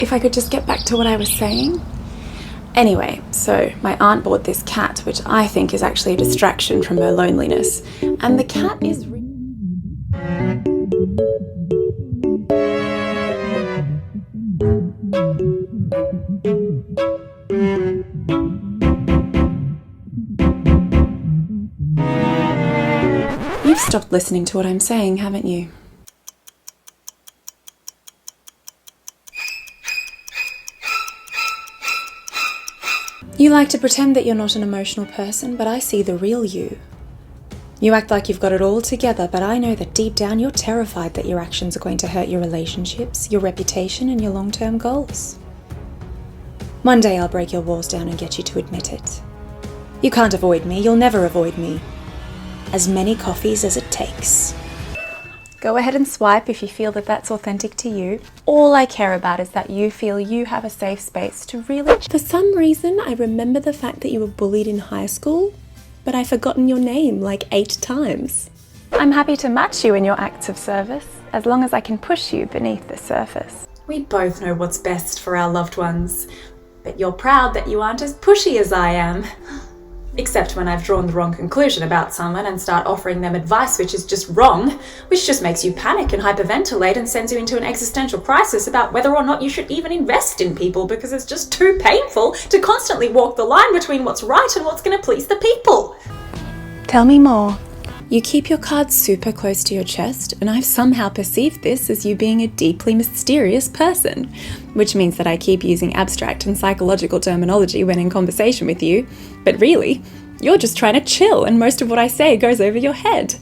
if I could just get back to what I was saying. Anyway, so my aunt bought this cat, which I think is actually a distraction from her loneliness. And the cat is... You've stopped listening to what I'm saying, haven't you? You like to pretend that you're not an emotional person, but I see the real you. You act like you've got it all together, but I know that deep down you're terrified that your actions are going to hurt your relationships, your reputation, and your long-term goals. One day I'll break your walls down and get you to admit it. You can't avoid me, you'll never avoid me. As many coffees as it takes. Go ahead and swipe if you feel that that's authentic to you. All I care about is that you feel you have a safe space to really... For some reason, I remember the fact that you were bullied in high school, but I've forgotten your name like 8 times. I'm happy to match you in your acts of service, as long as I can push you beneath the surface. We both know what's best for our loved ones, but you're proud that you aren't as pushy as I am. Except when I've drawn the wrong conclusion about someone and start offering them advice which is just wrong, which just makes you panic and hyperventilate and sends you into an existential crisis about whether or not you should even invest in people because it's just too painful to constantly walk the line between what's right and what's going to please the people. Tell me more. You keep your cards super close to your chest, and I've somehow perceived this as you being a deeply mysterious person, which means that I keep using abstract and psychological terminology when in conversation with you, but really, you're just trying to chill and most of what I say goes over your head.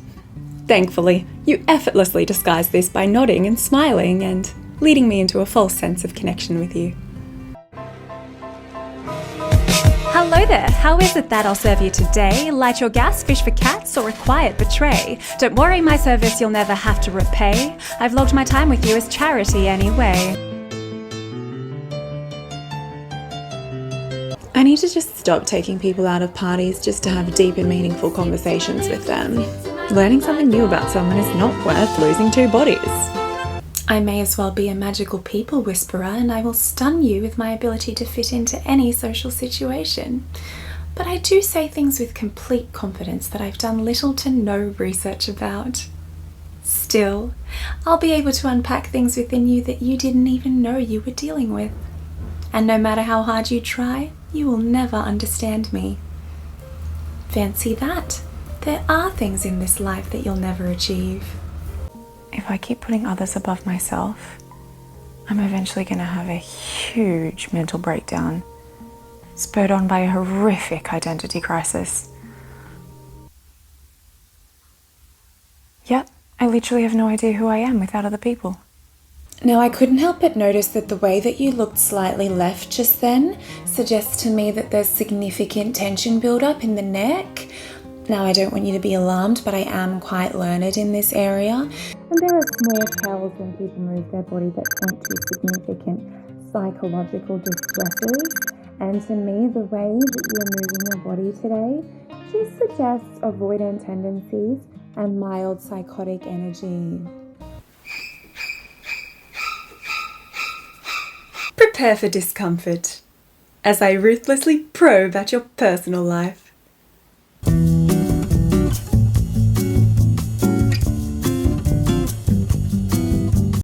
Thankfully, you effortlessly disguise this by nodding and smiling and leading me into a false sense of connection with you. Hello there, how is it that I'll serve you today? Light your gas, fish for cats, or a quiet betray? Don't worry, my service you'll never have to repay. I've logged my time with you as charity anyway. I need to just stop taking people out of parties just to have deep and meaningful conversations with them. Learning something new about someone is not worth losing 2 bodies. I may as well be a magical people whisperer, and I will stun you with my ability to fit into any social situation. But I do say things with complete confidence that I've done little to no research about. Still, I'll be able to unpack things within you that you didn't even know you were dealing with. And no matter how hard you try, you will never understand me. Fancy that. There are things in this life that you'll never achieve. If I keep putting others above myself, I'm eventually going to have a huge mental breakdown, spurred on by a horrific identity crisis. Yep, I literally have no idea who I am without other people. Now, I couldn't help but notice that the way that you looked slightly left just then suggests to me that there's significant tension build-up in the neck. Now, I don't want you to be alarmed, but I am quite learned in this area. And there are small tells when people move their body that point to significant psychological distresses. And to me, the way that you're moving your body today just suggests avoidant tendencies and mild psychotic energy. Prepare for discomfort as I ruthlessly probe at your personal life.